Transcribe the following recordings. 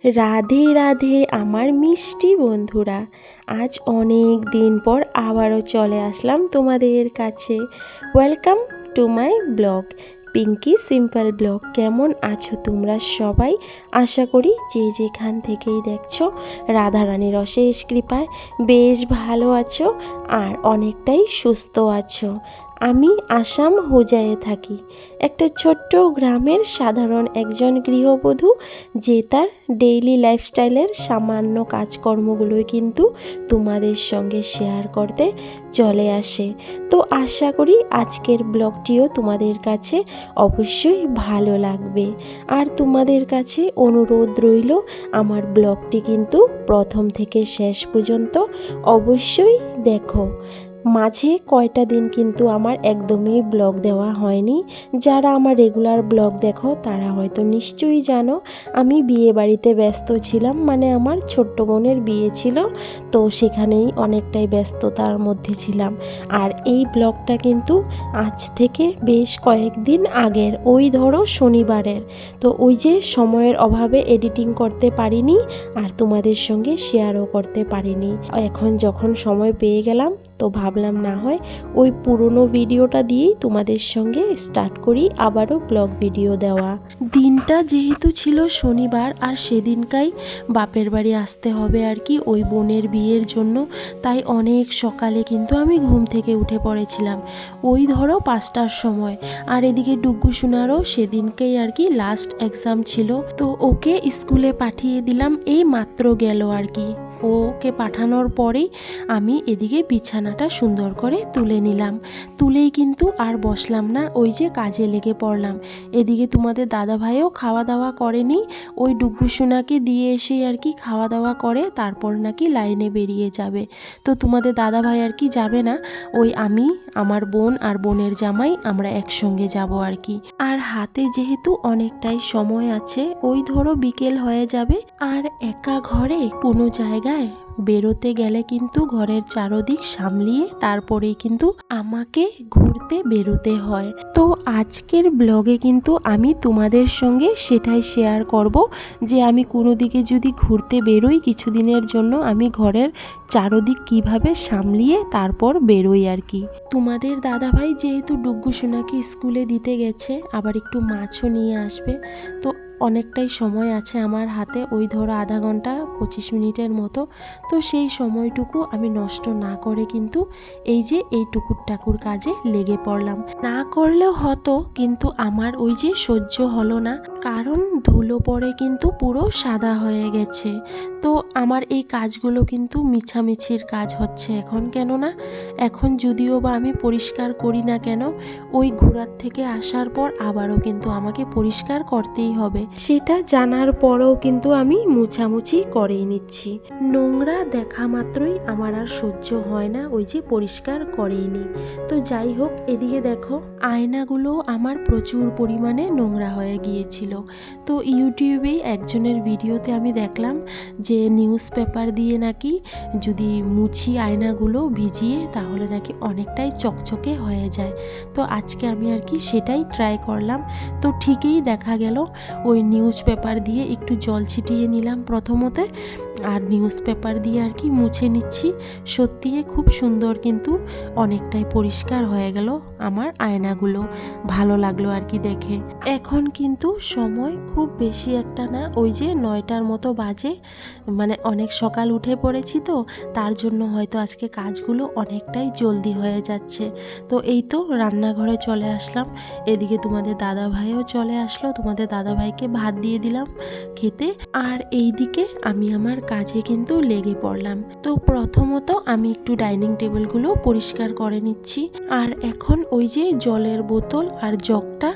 রাধে রাধে আমার মিষ্টি বন্ধুরা, আজ অনেক দিন পর আবারও চলে আসলাম তোমাদের কাছে। Welcome to my blog, Pinky simple blog. কেমন আছো তোমরা সবাই? আশা করি যে যেখান থেকেই দেখছো রাধারানীর অশেষ কৃপায় বেশ ভালো আছো আর অনেকটাই সুস্থ আছো। আমি আসাম হোজায়ে থাকি, একটা ছোট্ট গ্রামের সাধারণ একজন গৃহবধূ যে তার ডেইলি লাইফস্টাইলের সামান্য কাজকর্মগুলোই কিন্তু তোমাদের সঙ্গে শেয়ার করতে চলে আসে। তো আশা করি আজকের ব্লগটিও তোমাদের কাছে অবশ্যই ভালো লাগবে। আর তোমাদের কাছে অনুরোধ রইল, আমার ব্লগটি কিন্তু প্রথম থেকে শেষ পর্যন্ত অবশ্যই দেখো। মাঝে কয়টা দিন কিন্তু আমার একদমই ব্লগ দেওয়া হয়নি। যারা আমার রেগুলার ব্লগ দেখো তারা হয়তো নিশ্চয়ই জানো আমি বিয়ে বাড়িতে ব্যস্ত ছিলাম, মানে আমার ছোট্ট বোনের বিয়ে ছিল, তো সেখানেই অনেকটাই ব্যস্ততার মধ্যে ছিলাম। আর এই ব্লগটা কিন্তু আজ থেকে বেশ কয়েকদিন আগের, ওই ধরো শনিবারের। তো ওই যে সময়ের অভাবে এডিটিং করতে পারিনি আর তোমাদের সঙ্গে শেয়ারও করতে পারিনি। এখন যখন সময় পেয়ে গেলাম তো ভাবলাম না হয় ওই পুরনো ভিডিওটা দিয়েই তোমাদের সঙ্গে স্টার্ট করি আবারও ব্লগ ভিডিও দেওয়া। দিনটা যেহেতু ছিল শনিবার আর সেদিনকাই বাপের বাড়ি আসতে হবে আর কি ওই বোনের বিয়ের জন্য, তাই অনেক সকালে কিন্তু আমি ঘুম থেকে উঠে পড়েছিলাম, ওই ধরো 5টার সময়। আর এদিকে ডুগ্গু সোনারও সেদিনকেই আর কি লাস্ট এক্সাম ছিল, তো ওকে স্কুলে পাঠিয়ে দিলাম, এই মাত্র গেল আর কি। ওকে পাঠানোর পরেই আমি এদিকে বিছানাটা সুন্দর করে তুলে নিলাম। তুলেই কিন্তু আর বসলাম না, ওই যে কাজে লেগে পড়লাম। এদিকে তোমাদের দাদাভাইও খাওয়া দাওয়া করেনি, ওই ডুগ্গু সোনাকে দিয়ে এসেই আর কি খাওয়া দাওয়া করে তারপর নাকি লাইনে বেরিয়ে যাবে। তো তোমাদের দাদাভাই আর কি যাবে না, ওই আমি, আমার বোন আর বোনের জামাই আমরা একসঙ্গে যাব আর কি। আর হাতে যেহেতু অনেকটাই সময় আছে, ওই ধরো বিকেল হয়ে যাবে। আর একা ঘরে কোনো জায়গায় বেরোতে গেলে কিন্তু ঘরের চারদিক সামলিয়ে তারপরেই কিন্তু আমাকে ঘুরতে বেরোতে হয়। তো আজকের ব্লগে কিন্তু আমি তোমাদের সঙ্গে সেটাই শেয়ার করব যে আমি কোনো দিকে যদি ঘুরতে বেরোই কিছুদিনের জন্য, আমি ঘরের চারদিক কিভাবে সামলিয়ে তারপর বেরোই আর কি। তোমাদের দাদাভাই যেহেতু ডুগ্গু সোনাকে স্কুলে দিতে গেছে, আবার একটু মাছও নিয়ে আসবে, তো অনেকটাই সময় আছে আমার হাতে, ওই ধরো আধা ঘন্টা 25 মিনিটের মতো। তো সেই সময়টুকু আমি নষ্ট না করে কিন্তু এই যে এই টুকুর টাকুর কাজে লেগে পড়লাম। না করলেও হতো, কিন্তু আমার ওই যে সহ্য হলো না, কারণ ধুলো পড়ে কিন্তু পুরো সাদা হয়ে গেছে। তো আমার এই কাজগুলো কিন্তু মিছামিছির কাজ হচ্ছে এখন, কেননা এখন যদিও বা আমি পরিষ্কার করি না কেন, ওই ঘোরার থেকে আসার পর আবারও কিন্তু আমাকে পরিষ্কার করতেই হবে। সেটা জানার পরেও কিন্তু আমি মুছামুছি করেই নিচ্ছি। নোংরা দেখা মাত্রই আমার আর সহ্য হয় না, ওই যে পরিষ্কার করেই নি। তো যাই হোক, এদিকে দেখো আয়নাগুলো আমার প্রচুর পরিমাণে নোংরা হয়ে গিয়েছিল। তো ইউটিউবেই একজনের ভিডিওতে আমি দেখলাম যে নিউজ পেপার দিয়ে নাকি যদি মুছি আয়নাগুলো ভিজিয়ে তাহলে নাকি অনেকটাই চকচকে হয়ে যায়। তো আজকে আমি আর কি সেটাই ট্রাই করলাম। তো ঠিকই দেখা গেল, ওই নিউজ পেপার দিয়ে একটু জল ছিটিয়ে নিলাম প্রথমতে, আর নিউজ পেপার দিয়ে আর কি মুছে নিচ্ছি। সত্যি খুব সুন্দর, কিন্তু অনেকটাই পরিষ্কার হয়ে গেল আমার আয়নাগুলো, ভালো লাগলো আর কি দেখে। এখন কিন্তু সময় খুব বেশি একটা না, ওই যে 9টার মতো বাজে, মানে অনেক সকাল উঠে পড়েছি তো তার জন্য হয়তো আজকে কাজগুলো অনেকটাই জলদি হয়ে যাচ্ছে। তো এই তো রান্নাঘরে চলে আসলাম, এদিকে তোমাদের দাদাভাইও চলে আসলো, তোমাদের দাদাভাইকে ভাত দিয়ে দিলাম খেতে, আর এইদিকে আমি আমার কাজে কিন্তু লেগে পড়লাম। তো প্রথমত আমি একটু ডাইনিং টেবিলগুলো পরিষ্কার করে নিচ্ছি, আর এখন ওই যে জলের বোতল আর জগটা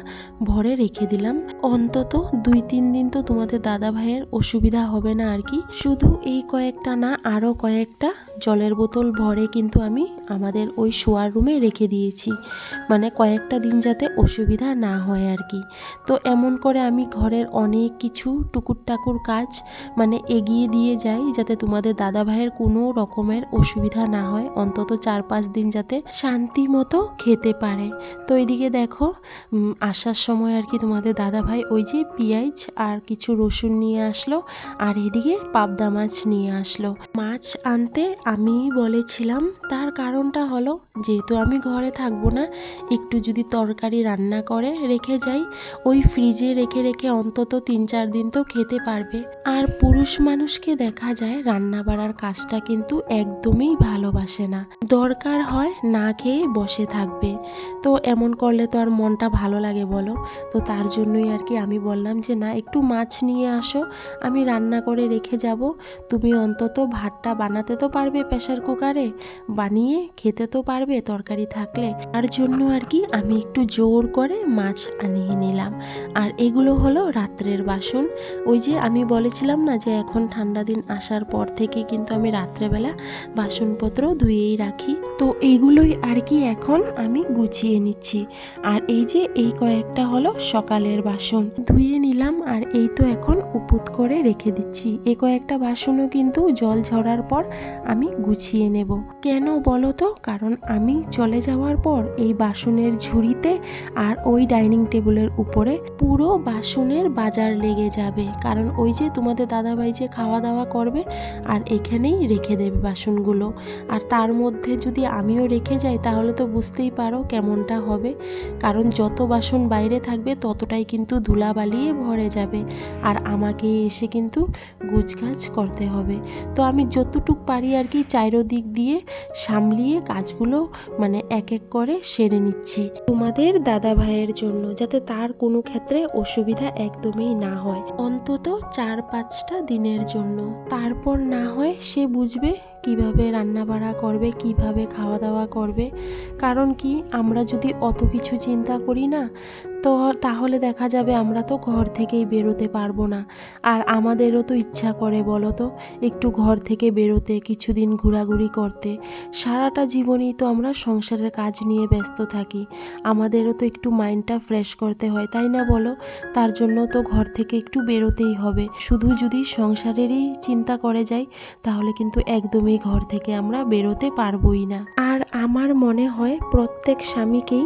ভরে রেখে দিলাম। অন্তত 2-3 দিন তো তোমাদের দাদা ভাইয়ের অসুবিধা হবে না আর কি। শুধু এই কয়েকটা না, আরো কয়েকটা জলের বোতল ভরে কিন্তু আমি আমাদের ওই শোয়ার রুমে রেখে দিয়েছি, মানে কয়েকটা দিন যাতে অসুবিধা না হয় আর কি। তো এমন করে আমি ঘরের অনেক কিছু টুকুর টাকুর কাজ মানে এগিয়ে দিয়ে যাই, যাতে তোমাদের দাদাভাইয়ের কোনো রকমের অসুবিধা না হয়, অন্তত 4-5 দিন যাতে শান্তি মতো খেতে পারে। তো এইদিকে দেখো আসার সময় আর কি তোমাদের দাদাভাই ওই যে পেঁয়াজ আর কিছু রসুন নিয়ে আসলো, আর এদিকে পাবদা মাছ নিয়ে আসলো। মাছ আনতে আমি বলেছিলাম, তার কারণটা হলো যেহেতু আমি ঘরে থাকবো না, একটু যদি তরকারি রান্না করে রেখে যাই, ওই ফ্রিজে রেখে রেখে অন্তত 3-4 দিন তো খেতে পারবে। আর পুরুষ মানুষকে দেখা যায় রান্না বাড়ার কাজটা কিন্তু একদমই ভালোবাসে না, দরকার হয় না খেয়ে বসে থাকবে। তো এমন করলে তো আর মনটা ভালো লাগে বলো? তো তার জন্যই আর কি আমি বললাম যে না, একটু মাছ নিয়ে আসো, আমি রান্না করে রেখে যাব, তুমি অন্তত ভাতটা বানাতে তো পারবে প্রেসার কুকারে, বানিয়ে খেতে তো পারবে তরকারি থাকলে। তার জন্য আর কি আমি একটু জোর করে মাছ আনিয়ে নিলাম। আর এগুলো হলো রাত্রের বাসন। ওই যে আমি বলেছিলাম না যে এখন ঠান্ডা দিন আসার পর থেকে কিন্তু আমি রাত্রেবেলা বাসনপত্র ধুয়েই রাখি, তো এইগুলোই আর কি এখন আমি গুছিয়ে নিচ্ছি। আর এই যে এই কয়েকটা হলো সকালের বাসন, ধুয়ে নিলাম আর এই তো এখন উপুত করে রেখে দিচ্ছি। এই কয়েকটা বাসনও কিন্তু জল ঝরার পর আমি গুছিয়ে নেব। কেন বলো তো? কারণ আমি চলে যাওয়ার পর এই বাসনের ঝুড়িতে আর ওই ডাইনিং টেবিলের উপরে পুরো বাসনের বাজার লেগে যাবে, কারণ ওই যে তোমাদের দাদাভাই যে খাওয়া দাওয়া করবে আর এখানেই রেখে দেবে বাসনগুলো। আর তার মধ্যে যদি আমিও রেখে যাই তাহলে তো বুঝতেই পারো কেমনটা হবে, কারণ যত বাসন বাইরে থাকবে ততটাই কিন্তু ধুলাবালিয়ে ভরে যাবে, আর আমাকে এসে কিন্তু গুছগাছ করতে হবে। তো আমি যতটুক পারি আর কি চারোদিক দিয়ে সামলিয়ে কাজগুলো মানে এক এক করে সেরে নিচ্ছি তোমাদের দাদা ভাইয়ের জন্য, যাতে তার কোনো ক্ষেত্রে অসুবিধা একদমই না হয়, অন্তত 4-5টা দিনের জন্য। তারপর না হয় সে বুঝবে কিভাবে রান্না বাড়া করবে, কিভাবে খাওয়া দাওয়া করবে। কারণ কি, আমরা যদি অত কিছু চিন্তা করি না, তো তাহলে দেখা যাবে আমরা তো ঘর থেকেই বেরোতে পারবো না। আর আমাদেরও তো ইচ্ছা করে বলো তো একটু ঘর থেকে বেরোতে, কিছুদিন ঘোরাঘুরি করতে। সারাটা জীবনেই তো আমরা সংসারের কাজ নিয়ে ব্যস্ত থাকি, আমাদেরও তো একটু মাইন্ডটা ফ্রেশ করতে হয়, তাই না বলো? তার জন্য তো ঘর থেকে একটু বেরোতেই হবে। শুধু যদি সংসারেরই চিন্তা করে যাই তাহলে কিন্তু একদমই ঘর থেকে আমরা বেরোতে পারবোই না। আর আমার মনে হয় প্রত্যেক স্বামীকেই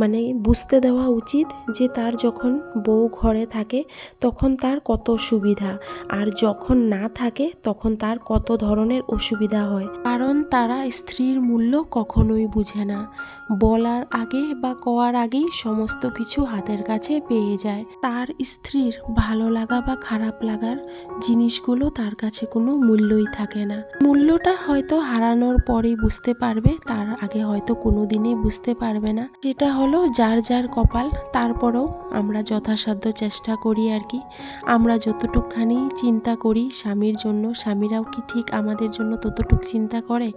মানে বুঝতে দেওয়া উচিত যে তার যখন বউ ঘরে থাকে তখন তার কত সুবিধা, আর যখন না থাকে তখন তার কত ধরনের অসুবিধা হয়। কারণ তারা স্ত্রীর মূল্য কখনোই বুঝে না, বলার আগে বা কওয়ার আগেই সমস্ত কিছু হাতের কাছে পেয়ে যায়। তার স্ত্রীর ভালো লাগা বা খারাপ লাগার জিনিসগুলো তার কাছে কোনো মূল্যই থাকে না। মূল্যটা হয়তো হারানোর পরেই বুঝতে পারবে, তার আগে হয়তো কোনো দিনই বুঝতে পারবে না। সেটা হলো যার যার কপাল। তারপরেও আমরা যথাসাধ্য চেষ্টা করি আর কি, আমরা যতটুকখানি চিন্তা করি স্বামীর জন্য, স্বামীরাও কি ঠিক আমাদের জন্য ততটুক চিন্তা করে?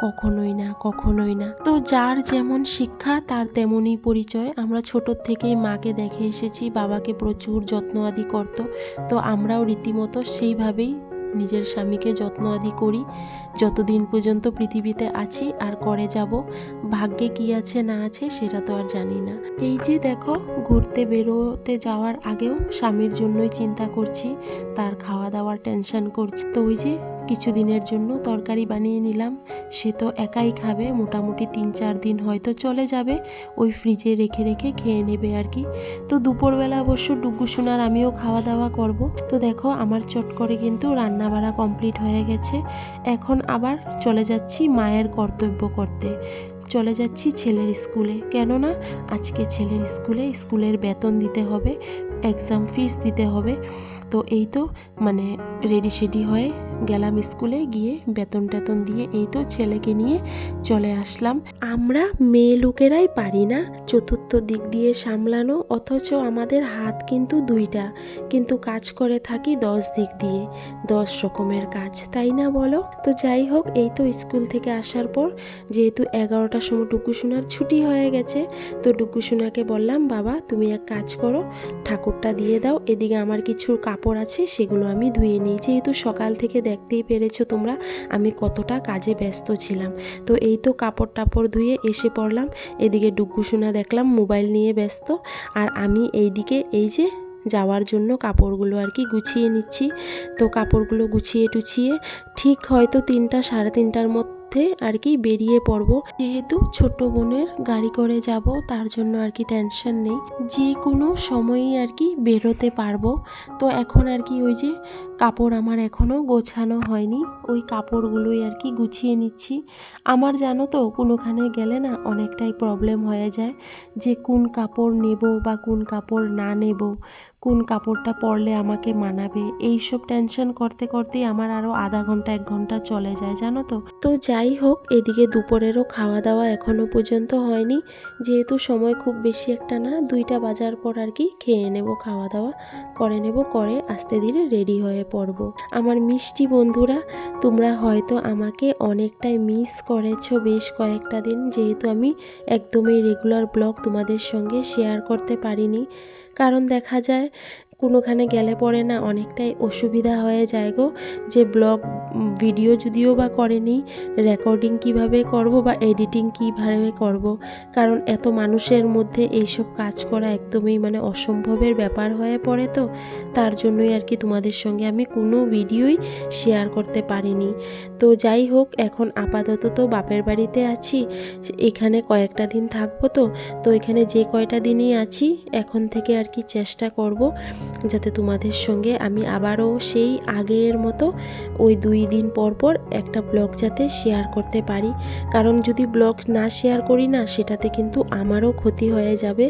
কখনোই না, কখনোই না। তো যার যেমন শিক্ষা তার তেমনই পরিচয়। আমরা ছোটোর থেকেই মাকে দেখে এসেছি, বাবাকে প্রচুর যত্ন আদি করতো, তো আমরাও রীতিমতো সেইভাবেই নিজের স্বামীকে যত্ন আদি করি যতদিন পর্যন্ত পৃথিবীতে আছি, আর করে যাব। ভাগ্যে কি আছে না আছে সেটা তো আর জানি না। এই যে দেখো ঘুরতে বেরোতে যাওয়ার আগেও স্বামীর জন্যই চিন্তা করছি, তার খাওয়া দাওয়ার টেনশন করছি। তো ওই যে কিছুদিনের জন্য তরকারি বানিয়ে নিলাম, সে তো একাই খাবে, মোটামুটি 3-4 দিন হয়তো চলে যাবে, ওই ফ্রিজে রেখে রেখে খেয়ে নেবে আর কি। তো দুপুরবেলা অবশ্য ডুগু সোনার আমিও খাওয়া দাওয়া করব। তো দেখো আমার চট করে কিন্তু রান্না বাড়া কমপ্লিট হয়ে গেছে। এখন আবার চলে যাচ্ছি মায়ের কর্তব্য করতে, চলে যাচ্ছি ছেলের স্কুলে, কেননা আজকে ছেলের স্কুলের বেতন দিতে হবে, এক্সাম ফিস দিতে হবে। তো এই তো মানে রেডি সেডি হয়ে গেলাম স্কুলে, গিয়ে বেতন টেতন দিয়ে এই তো ছেলেকে নিয়ে চলে আসলাম। আমরা মেয়ে লোকেরাই পারি না চতুর্থ দিক দিয়ে সামলানো, অথচ আমাদের হাত কিন্তু 2টা, কিন্তু কাজ করে থাকি 10 দিক দিয়ে, 10 রকমের কাজ, তাই না বলো? তো যাই হোক, এই তো স্কুল থেকে আসার পর যেহেতু 11টার সময় ডুগু সোনার ছুটি হয়ে গেছে, তো ডুগু সোনাকে বললাম বাবা তুমি এক কাজ করো, ঠাকুর কাপড়টা দিয়ে দাও। এদিকে আমার কিছু কাপড় আছে, সেগুলো আমি ধুয়ে নিই। যেহেতু সকাল থেকে দেখতেই পেরেছো তোমরা আমি কতটা কাজে ব্যস্ত ছিলাম। তো এই তো কাপড় টাপড় ধুয়ে এসে পড়লাম। এদিকে ডুগ্গুসোনা দেখলাম মোবাইল নিয়ে ব্যস্ত, আর আমি এইদিকে এই যে যাওয়ার জন্য কাপড়গুলো আর কি গুছিয়ে নিচ্ছি। তো কাপড়গুলো গুছিয়ে টুছিয়ে ঠিক হয়তো 3টা সাড়ে 3টার মধ্যে আর কি বেরিয়ে পড়বো। যেহেতু ছোট বোনের গাড়ি করে যাব, তার জন্য আর কি টেনশন নেই, যে কোনো সময়ই আর কি বেরোতে পারবো। তো এখন আর কি ওই যে কাপড় আমার এখনও গোছানো হয়নি, ওই কাপড়গুলোই আর কি গুছিয়ে নিচ্ছি। আমার জানো তো কোনোখানে গেলে না অনেকটাই প্রবলেম হয়ে যায়, যে কোন কাপড় নেব বা কোন কাপড় না নেব, কোন কাপড়টা পরলে আমাকে মানাবে, এইসব টেনশন করতে করতেই আমার আরও আধা ঘন্টা 1 ঘন্টা চলে যায় জানো তো। তো যাই হোক, এদিকে দুপুরেরও খাওয়া দাওয়া এখনও পর্যন্ত হয়নি, যেহেতু সময় খুব বেশি একটা না, 2টা বাজার পর আর কি খেয়ে নেব, খাওয়া দাওয়া করে নেব, করে আস্তে ধীরে রেডি হয়ে পড়ব। আমার মিষ্টি বন্ধুরা, তোমরা হয়তো আমাকে অনেকটাই মিস করেছো বেশ কয়েকটা দিন, যেহেতু আমি একদমই রেগুলার ব্লগ তোমাদের সঙ্গে শেয়ার করতে পারিনি। কারণ দেখা যায় কোনোখানে গেলে পরে না অনেকটাই অসুবিধা হয়ে যায় গো, যে ব্লগ ভিডিও যদিও বা করেনি, রেকর্ডিং কিভাবে করব বা এডিটিং কিভাবে করব, কারণ এত মানুষের মধ্যে এইসব কাজ করা একদমই মানে অসম্ভবের ব্যাপার হয়ে পড়ে। তো তার জন্যই আর কি তোমাদের সঙ্গে আমি কোনো ভিডিওই শেয়ার করতে পারিনি। তো যাই হোক, এখন আপাতত তো বাপের বাড়িতে আছি, এখানে কয়েকটা দিন থাকবো। তো এখানে যে কয়টা দিনই আছি এখন থেকে আর কি চেষ্টা করব যাতে তোমাদের সঙ্গে আমি আবারও সেই আগের মতো ওই 2 দিন পর পর একটা ব্লগ যাতে শেয়ার করতে পারি। কারণ যদি ব্লগ না শেয়ার করি না, সেটাতে কিন্তু আমারও ক্ষতি হয়ে যাবে।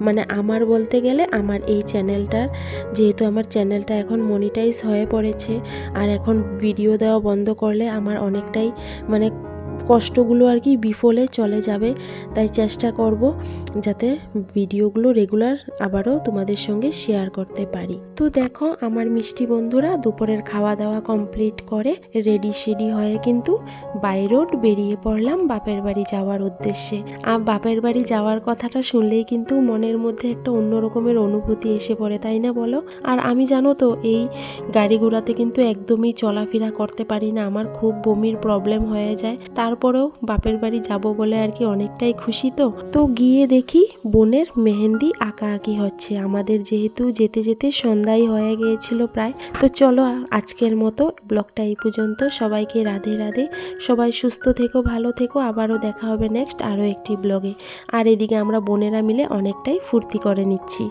মানে আমার বলতে গেলে আমার এই চ্যানেলটার, যেহেতু আমার চ্যানেলটা এখন মনিটাইজ হয়ে পড়েছে, আর এখন ভিডিও দেওয়া বন্ধ করলে আমার অনেকটাই মানে কষ্টগুলো আর কি বিফলে চলে যাবে। তাই চেষ্টা করব যাতে ভিডিওগুলো রেগুলার আবারও তোমাদের সঙ্গে শেয়ার করতে পারি। তো দেখো আমার মিষ্টি বন্ধুরা দুপুরের খাওয়া দাওয়া কমপ্লিট করে রেডি শেডি হয়ে কিন্তু বাই রোড বেরিয়ে পড়লাম বাপের বাড়ি যাওয়ার উদ্দেশ্যে। আর বাপের বাড়ি যাওয়ার কথাটা শুনলেই কিন্তু মনের মধ্যে একটা অন্য রকমের অনুভূতি এসে পড়ে, তাই না বলো? আর আমি জানো তো এই গাড়ি ঘোড়াতে কিন্তু একদমই চলাফেরা করতে পারি না, আমার খুব বমির প্রবলেম হয়ে যায়। তারপরেও বাপের বাড়ি যাব বলে আর কি অনেকটাই খুশি। তো গিয়ে দেখি বোনের মেহেন্দি আঁকাআঁকি হচ্ছে, আমাদের যেহেতু যেতে যেতে সন্ধ্যাই হয়ে গিয়েছিল প্রায়। তো চলো আজকের মতো ব্লগটা এই পর্যন্ত। সবাইকে রাধে রাধে, সবাই সুস্থ থেকো, ভালো থেকো, আবারও দেখা হবে নেক্সট আরও একটি ব্লগে। আর এদিকে আমরা বোনেরা মিলে অনেকটাই ফুর্তি করে নিচ্ছি।